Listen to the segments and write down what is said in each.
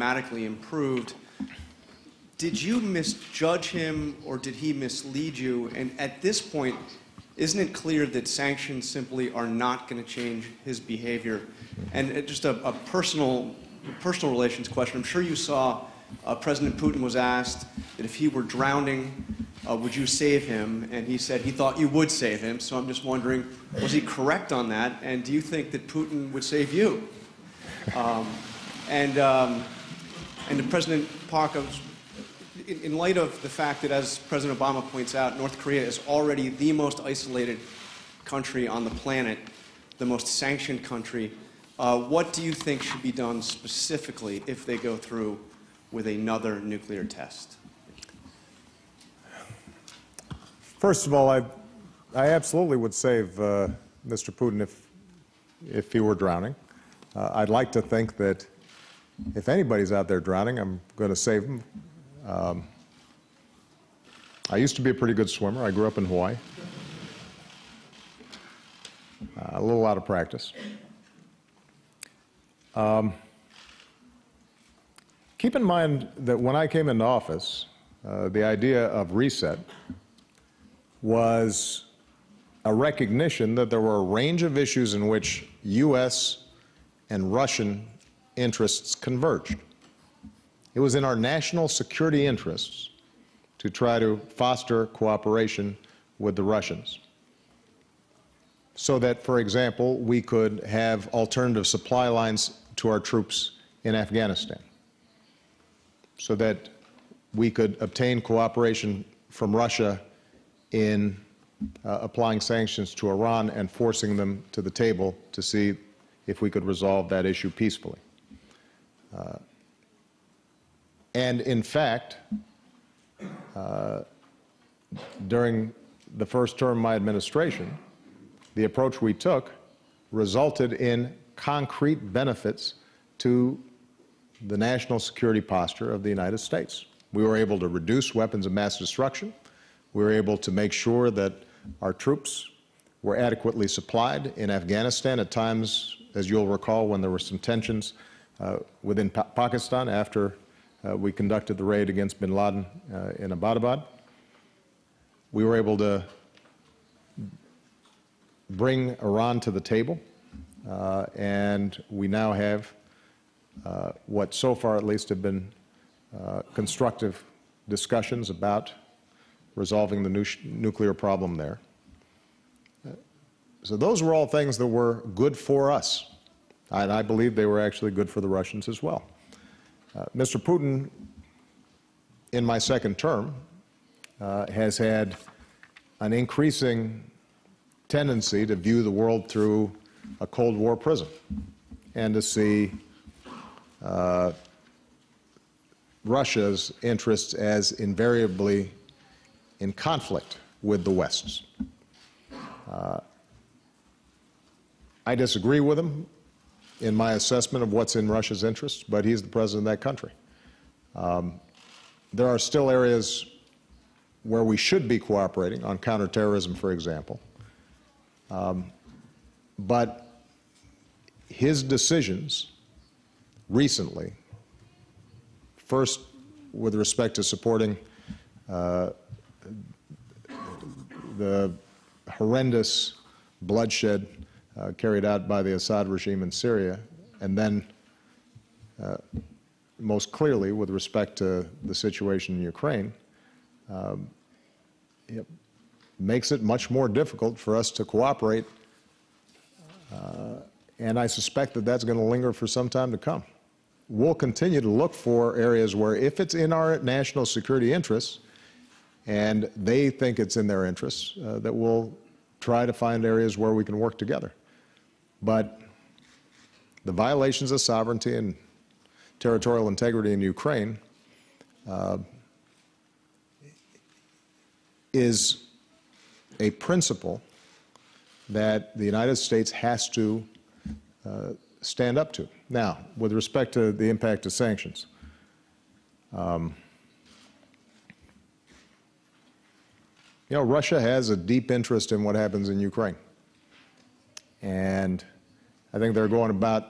dramatically improved. Did you misjudge him, or did he mislead you? And at this point, isn't it clear that sanctions simply are not going to change his behavior? And just a personal relations question. I'm sure you saw President Putin was asked that if he were drowning, would you save him? And he said he thought you would save him. So I'm just wondering, was he correct on that? And do you think that Putin would save you? And to President Park, in light of the fact that, as President Obama points out, North Korea is already the most isolated country on the planet, the most sanctioned country, what do you think should be done specifically if they go through with another nuclear test? First of all, I absolutely would save Mr. Putin if he were drowning. I'd like to think that if anybody's out there drowning, I'm going to save him. I used to be a pretty good swimmer. I grew up in Hawaii. A little out of practice. Keep in mind that when I came into office, the idea of reset was a recognition that there were a range of issues in which U.S. and Russian interests converged. It was in our national security interests to try to foster cooperation with the Russians so that, for example, we could have alternative supply lines to our troops in Afghanistan, so that we could obtain cooperation from Russia in applying sanctions to Iran and forcing them to the table to see if we could resolve that issue peacefully. And in fact, during the first term of my administration, the approach we took resulted in concrete benefits to the national security posture of the United States. We were able to reduce weapons of mass destruction. We were able to make sure that our troops were adequately supplied in Afghanistan at times, as you'll recall, when there were some tensions within Pakistan after we conducted the raid against bin Laden in Abbottabad. We were able to bring Iran to the table, and we now have what so far at least have been constructive discussions about resolving the nuclear problem there. So those were all things that were good for us, and I believe they were actually good for the Russians as well. Mr. Putin, in my second term, has had an increasing tendency to view the world through a Cold War prism and to see Russia's interests as invariably in conflict with the West's. I disagree with him in my assessment of what's in Russia's interests, but he's the president of that country. There are still areas where we should be cooperating, on counterterrorism, for example. But his decisions recently, first with respect to supporting the horrendous bloodshed carried out by the Assad regime in Syria, and then most clearly with respect to the situation in Ukraine, it makes it much more difficult for us to cooperate, and I suspect that that's going to linger for some time to come. We'll continue to look for areas where, if it's in our national security interests, and they think it's in their interests, that we'll try to find areas where we can work together. But the violations of sovereignty and territorial integrity in Ukraine is a principle that the United States has to stand up to. Now, with respect to the impact of sanctions, you know, Russia has a deep interest in what happens in Ukraine. And I think they're going about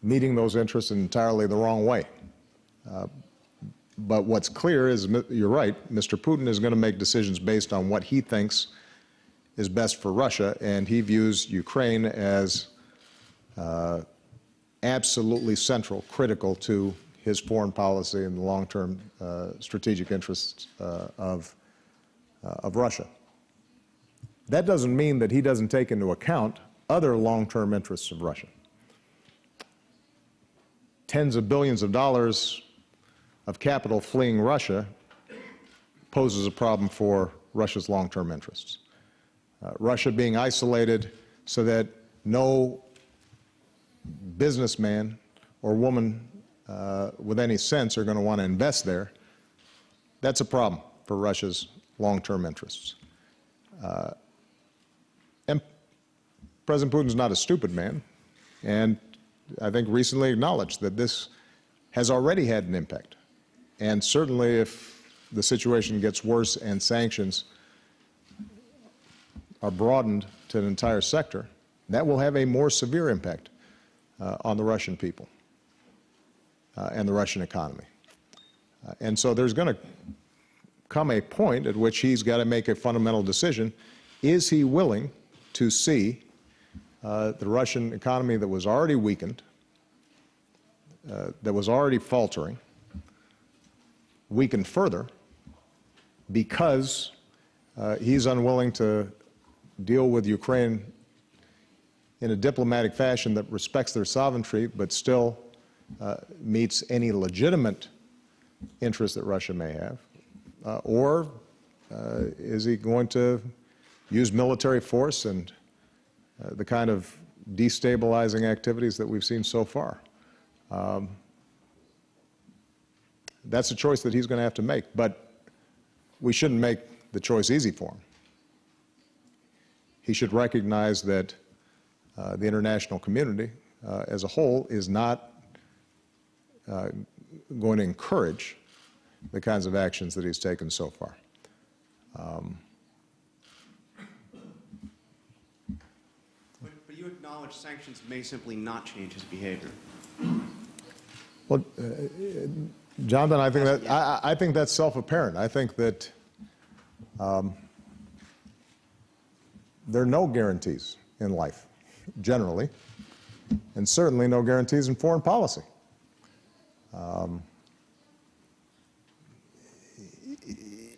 meeting those interests in entirely the wrong way. But what's clear is, you're right, Mr. Putin is going to make decisions based on what he thinks is best for Russia, and he views Ukraine as absolutely central, critical to his foreign policy and the long-term strategic interests of Russia. That doesn't mean that he doesn't take into account other long-term interests of Russia. Tens of billions of dollars of capital fleeing Russia poses a problem for Russia's long-term interests. Russia being isolated so that no businessman or woman with any sense are going to want to invest there, that's a problem for Russia's long-term interests. And President Putin's not a stupid man, and I think recently acknowledged that this has already had an impact. And certainly if the situation gets worse and sanctions are broadened to an entire sector, that will have a more severe impact on the Russian people and the Russian economy. And so there's going to come a point at which he's got to make a fundamental decision. Is he willing to see the Russian economy that was already weakened, that was already faltering, weakened further because he's unwilling to deal with Ukraine in a diplomatic fashion that respects their sovereignty but still meets any legitimate interest that Russia may have? Or is he going to use military force and the kind of destabilizing activities that we've seen so far? That's a choice that he's going to have to make, but we shouldn't make the choice easy for him. He should recognize that the international community as a whole is not going to encourage the kinds of actions that he's taken so far. But you acknowledge sanctions may simply not change his behavior. Well, Jonathan, I think that's self-apparent. I think that there are no guarantees in life, generally, and certainly no guarantees in foreign policy.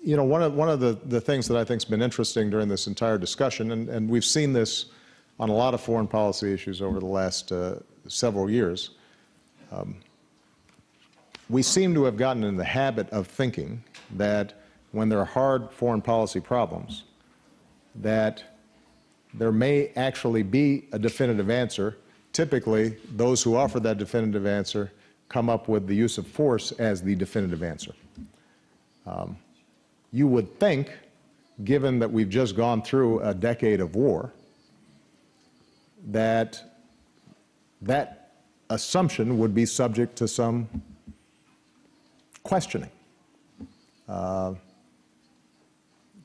You know, one of the things that I think has been interesting during this entire discussion, and we've seen this on a lot of foreign policy issues over the last several years, we seem to have gotten in the habit of thinking that when there are hard foreign policy problems, that there may actually be a definitive answer. Typically, those who offer that definitive answer come up with the use of force as the definitive answer. You would think, given that we've just gone through a decade of war, that that assumption would be subject to some questioning.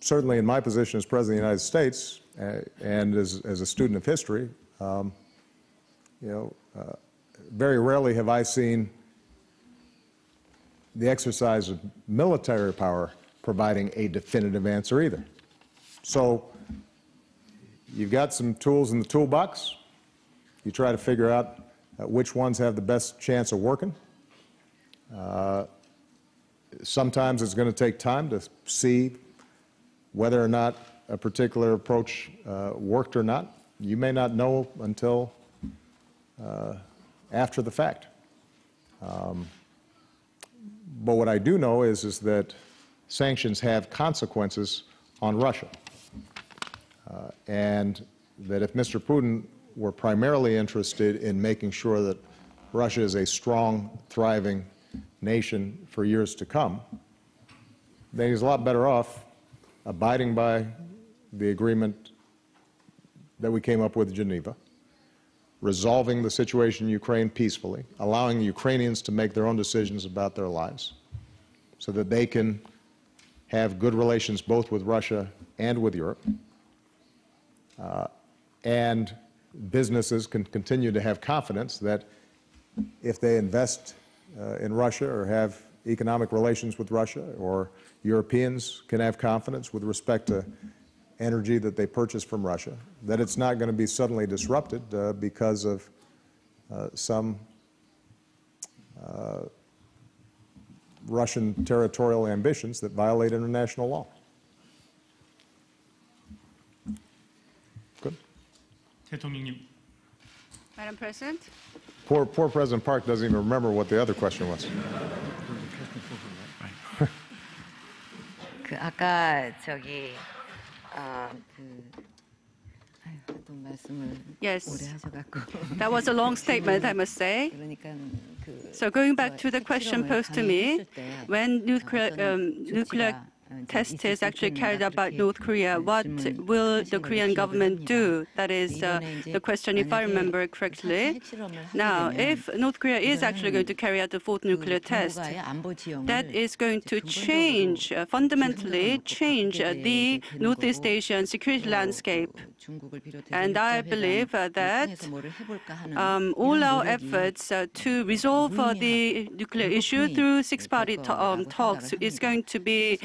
Certainly in my position as President of the United States and as a student of history, very rarely have I seen the exercise of military power providing a definitive answer either. So you've got some tools in the toolbox. You try to figure out which ones have the best chance of working. Sometimes it's going to take time to see whether or not a particular approach worked or not. You may not know until after the fact. But what I do know is that sanctions have consequences on Russia. And that if Mr. Putin were primarily interested in making sure that Russia is a strong, thriving nation for years to come, then he's a lot better off abiding by the agreement that we came up with in Geneva, resolving the situation in Ukraine peacefully, allowing the Ukrainians to make their own decisions about their lives so that they can have good relations both with Russia and with Europe, and businesses can continue to have confidence that if they invest in Russia or have economic relations with Russia, or Europeans can have confidence with respect to energy that they purchase from Russia, that it's not going to be suddenly disrupted because of some Russian territorial ambitions that violate international law. Good. 대통령님. Madam President. Poor President Park doesn't even remember what the other question was. 그 아까 저기 또 말씀을 Yes. 오래 하셔갖고 That was a long statement, I must say. 그러니까 그 So going back to the question posed to me, when nuclear test is actually carried out by North Korea, what will the Korean government do? That is the question, if I remember correctly. Now, if North Korea is actually going to carry out the fourth nuclear test, that is going to change, fundamentally change the Northeast Asian security landscape. And I believe that all our efforts to resolve the nuclear issue through six-party talks is going to be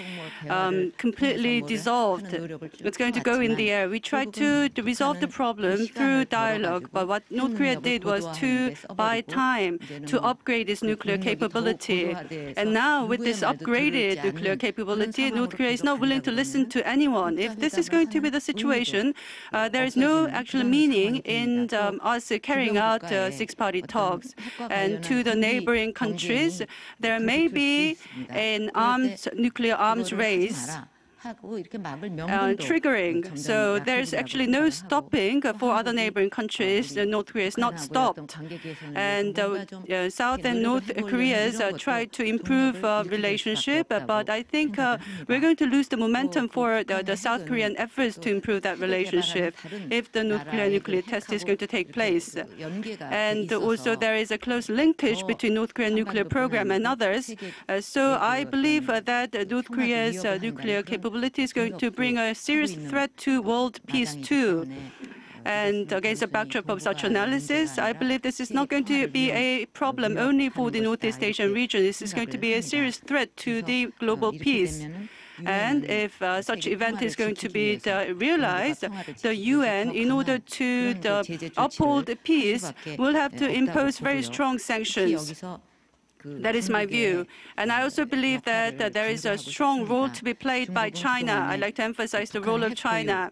completely dissolved. It's going to go in the air. We tried to resolve the problem through dialogue, but what North Korea did was to buy time to upgrade its nuclear capability. And now, with this upgraded nuclear capability, North Korea is not willing to listen to anyone. If this is going to be the situation, there is no actual meaning in us carrying out six-party talks. And to the neighboring countries, there may be an nuclear arms race triggering. So there's actually no stopping for other neighboring countries. North Korea is not stopped. And South and North Koreas tried to improve relationship, but I think we're going to lose the momentum for the South Korean efforts to improve that relationship if the nuclear test is going to take place. And also there is a close linkage between North Korean nuclear program and others. So I believe that North Korea's nuclear capability is going to bring a serious threat to world peace too. And against the backdrop of such analysis, I believe this is not going to be a problem only for the Northeast Asian region. This is going to be a serious threat to the global peace. And if such event is going to be realized, the UN, in order to uphold the peace, will have to impose very strong sanctions. That is my view. And I also believe that there is a strong role to be played by China. I'd like to emphasize the role of China.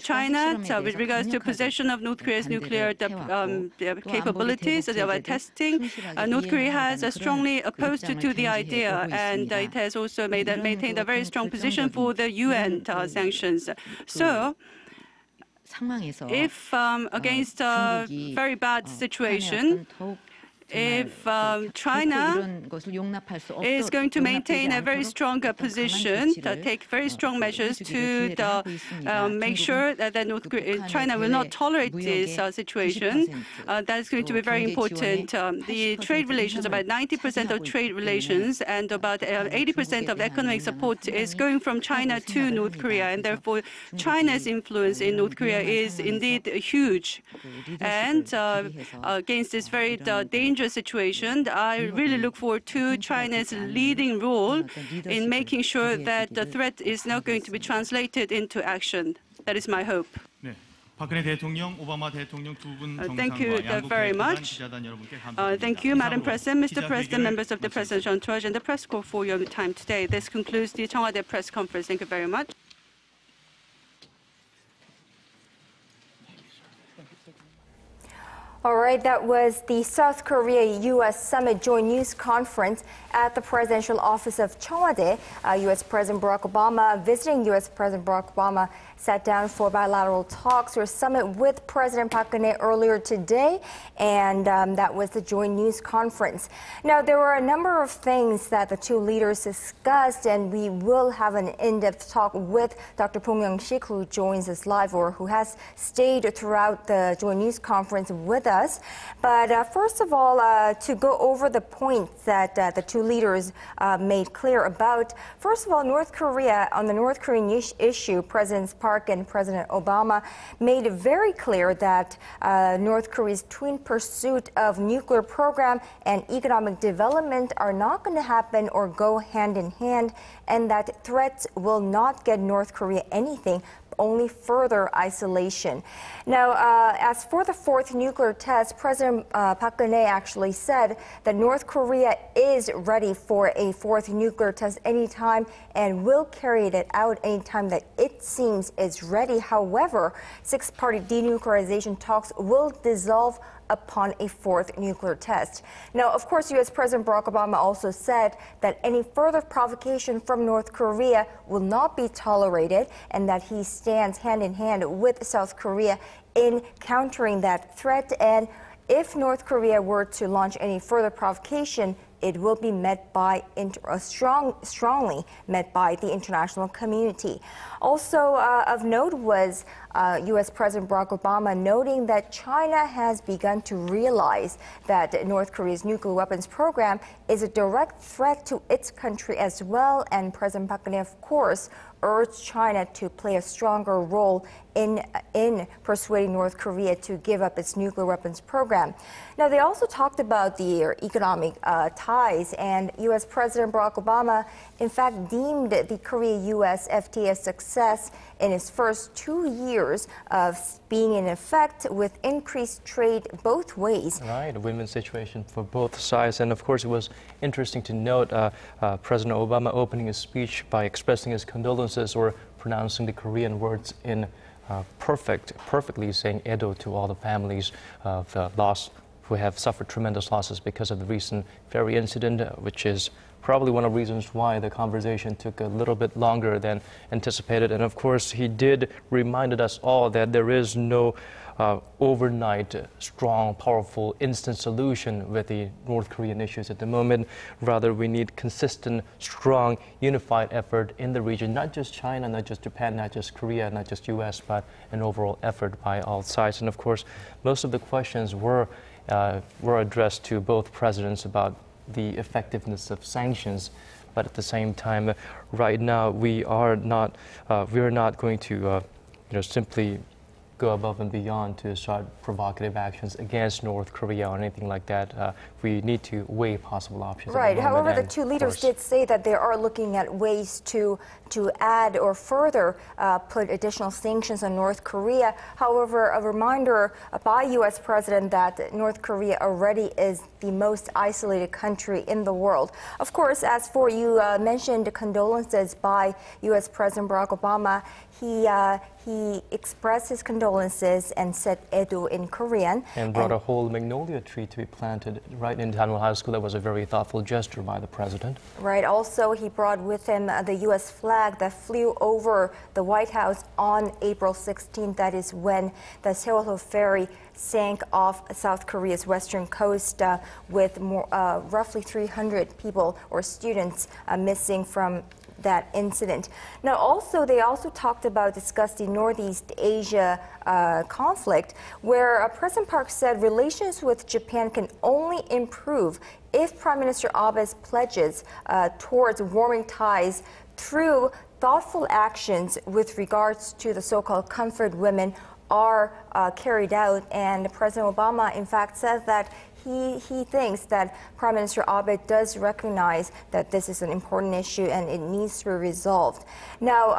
China, with regards to possession of North Korea's nuclear capabilities, by testing, North Korea has strongly opposed to the idea, and it has also maintained a very strong position for the UN sanctions. So, if against a very bad situation, if China is going to maintain a very strong position, take very strong measures to make sure that China will not tolerate this situation, that is going to be very important. The trade relations, about 90% of trade relations and about 80% of economic support is going from China to North Korea, and therefore China's influence in North Korea is indeed huge. And against this very dangerous situation, I really look forward to China's leading role in making sure that the threat is not going to be translated into action. That is my hope. 박근혜 대통령, 오바마 대통령 두 분 Thank you 정상과 very 양국 much. 기자단 여러분께 감사드립니다. Thank you, Madam President, Mr. 기자회견을 President, members of the 마치겠습니다. presidential entourage and the press corps for your time today. This concludes the Cheongwade press conference. Thank you very much. All right, that was the South Korea-U.S. Summit Joint News Conference at the Presidential Office of Cheongwade. U.S. President Barack Obama, visiting U.S. President Barack Obama, sat down for bilateral talks or summit with President Park Geun-hye earlier today, and that was the Joint News Conference. Now, there were a number of things that the two leaders discussed, and we will have an in-depth talk with Dr. Pong Myung-sik, who joins us live or who has stayed throughout the Joint News Conference with us. discuss. But first of all, to go over the points that the two leaders made clear about, first of all, North Korea, on the North Korean issue, Presidents Park and President Obama made it very clear that North Korea's twin pursuit of nuclear program and economic development are not going to happen or go hand in hand, and that threats will not get North Korea anything, only further isolation. Now, as for the fourth nuclear test, President Park Geun-hye actually said that North Korea is ready for a fourth nuclear test anytime and will carry it out anytime that it seems is ready. However, six-party denuclearization talks will dissolve upon a fourth nuclear test. Now, of course, U.S. President Barack Obama also said that any further provocation from North Korea will not be tolerated and that he stands hand in hand with South Korea in countering that threat. And if North Korea were to launch any further provocation, it will be met by strongly met by the international community. Also of note was U.S. President Barack Obama noting that China has begun to realize that North Korea's nuclear weapons program is a direct threat to its country as well. And President Park Geun-hye, of course, urged China to play a stronger role in persuading North Korea to give up its nuclear weapons program. Now, they also talked about the economic ties, and U.S. President Barack Obama, in fact, deemed the Korea-U.S. FTA a success in its first 2 years of being in effect, with increased trade both ways. Right, a win-win situation for both sides. And of course, it was interesting to note President Obama opening his speech by expressing his condolences or pronouncing the Korean words in perfectly, saying "Edo" to all the families of loss who have suffered tremendous losses because of the recent ferry incident, which is probably one of the reasons why the conversation took a little bit longer than anticipated. And of course, he did reminded us all that there is no overnight, strong, powerful, instant solution with the North Korean issues at the moment. Rather, we need consistent, strong, unified effort in the region, not just China, not just Japan, not just Korea, not just U.S., but an overall effort by all sides. And of course, most of the questions were addressed to both presidents about the effectiveness of sanctions. But at the same time, right now, we are not going to simply go above and beyond to start provocative actions against North Korea or anything like that. We need to weigh possible options. Right. However, the two leaders did say that they are looking at ways to add or further put additional sanctions on North Korea. However, a reminder by U.S. President that North Korea already is the most isolated country in the world. Of course, as for you mentioned condolences by U.S. President Barack Obama, he expressed his condolences and said "Edo" in Korean. And brought a whole magnolia tree to be planted right in Danwon High School. That was a very thoughtful gesture by the president. Right. Also, he brought with him the U.S. flag that flew over the White House on April 16th. That is when the Sewol ferry sank off South Korea's western coast with roughly 300 people or students missing from that incident. Now, they also discussed the Northeast Asia conflict, where President Park said relations with Japan can only improve if Prime Minister Abe's pledges towards warming ties through thoughtful actions with regards to the so-called comfort women are carried out. And President Obama, in fact, said that he thinks that Prime Minister Abe does recognize that this is an important issue and it needs to be resolved. Now,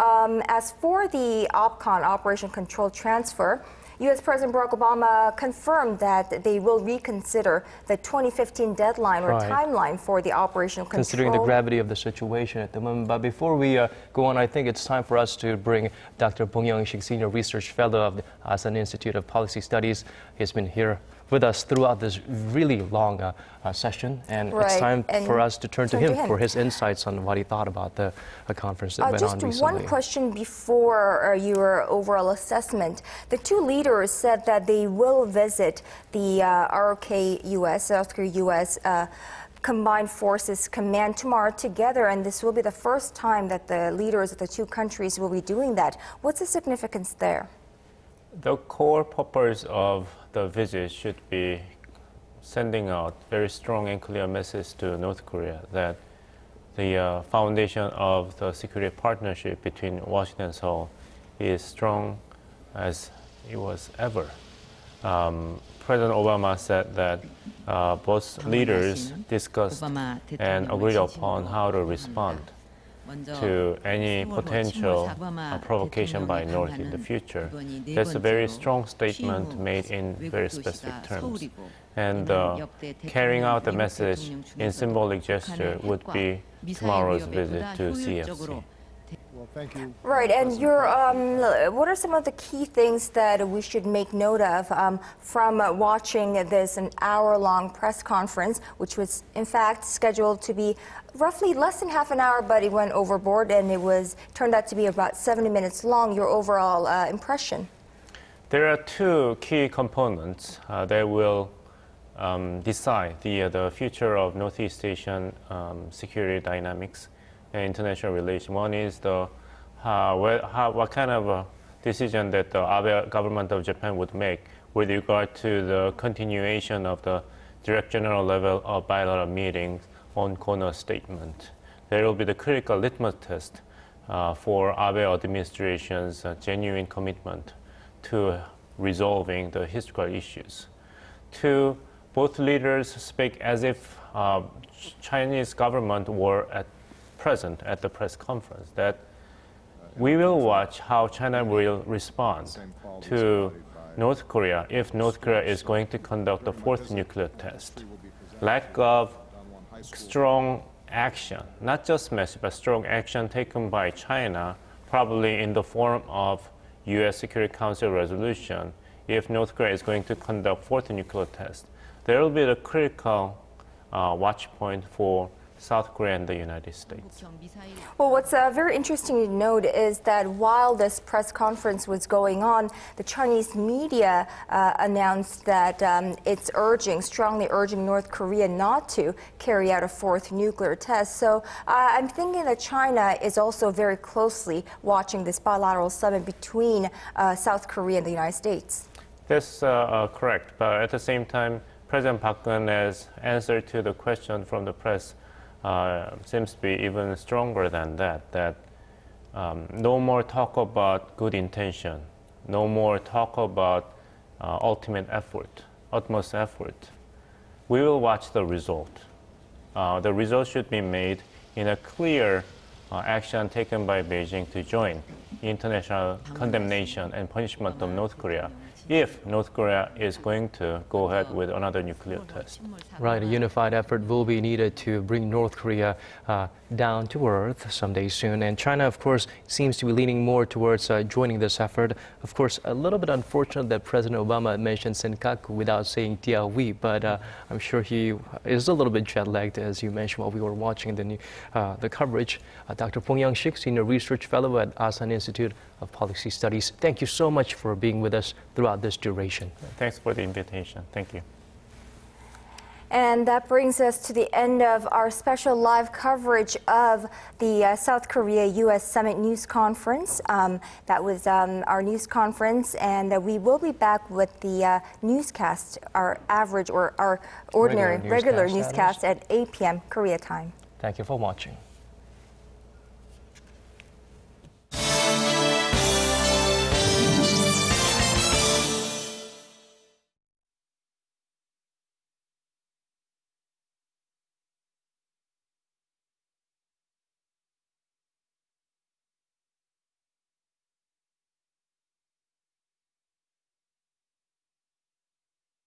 as for the OPCON, Operation Control Transfer, U.S. President Barack Obama confirmed that they will reconsider the 2015 deadline or timeline for the operational control. Considering the gravity of the situation at the moment. But before we go on, I think it's time for us to bring Dr. Bong Young-sik, Senior Research Fellow of the ASEAN Institute of Policy Studies. He's been here with us throughout this really long session, and it's time for us to turn to him for his insights on what he thought about the conference that went on recently. Just one question before your overall assessment. The two leaders said that they will visit the ROK-US, South Korea-US Combined Forces Command tomorrow together, and this will be the first time that the leaders of the two countries will be doing that. What's the significance there? The core purpose of the visit should be sending out very strong and clear message to North Korea that the foundation of the security partnership between Washington and Seoul is strong as it was ever. President Obama said that both leaders discussed and agreed upon how to respond to any potential provocation by North in the future. That's a very strong statement made in very specific terms. And carrying out the message in symbolic gesture would be tomorrow's visit to CFC. Well, thank you. Right, and what are some of the key things that we should make note of from watching this an hour-long press conference, which was in fact scheduled to be roughly less than half an hour, but it went overboard and turned out to be about 70 minutes long. Your overall impression? There are two key components that will decide the future of Northeast Asian security dynamics and international relations. One is what kind of decision that the Abe government of Japan would make with regard to the continuation of the direct general level of bilateral meetings on corner statement. There will be the critical litmus test for Abe administration's genuine commitment to resolving the historical issues. Two, both leaders speak as if Chinese government were present at the press conference, that we will watch how China will respond to North Korea if North Korea is going to conduct the fourth nuclear test. Lack of strong action, not just message, but strong action taken by China, probably in the form of U.S. Security Council resolution, if North Korea is going to conduct fourth nuclear test. There will be the critical watch point for South Korea and the United States. Well, what's very interesting to note is that while this press conference was going on, the Chinese media announced that it's strongly urging North Korea not to carry out a fourth nuclear test. So I'm thinking that China is also very closely watching this bilateral summit between South Korea and the United States. That's correct, but at the same time, President Park Geun-hye's answer to the question from the press seems to be even stronger than that no more talk about good intention, no more talk about utmost effort. We will watch the result. The result should be made in a clear action taken by Beijing to join international condemnation and punishment of North Korea if North Korea is going to go ahead with another nuclear test. Right, a unified effort will be needed to bring North Korea down to earth someday soon. And China, of course, seems to be leaning more towards joining this effort. Of course, a little bit unfortunate that President Obama mentioned Senkaku without saying Diaoyu, but I'm sure he is a little bit jet-lagged, as you mentioned while we were watching the coverage. Dr. Pong Young-sik, Senior Research Fellow at Asan Institute of Policy Studies, thank you so much for being with us throughout this duration. Thanks for the invitation. Thank you. And that brings us to the end of our special live coverage of the South Korea-U.S. Summit News Conference. That was our news conference, and we will be back with the newscast, our average or our ordinary, regular newscast at 8 p.m. Korea time. Thank you for watching.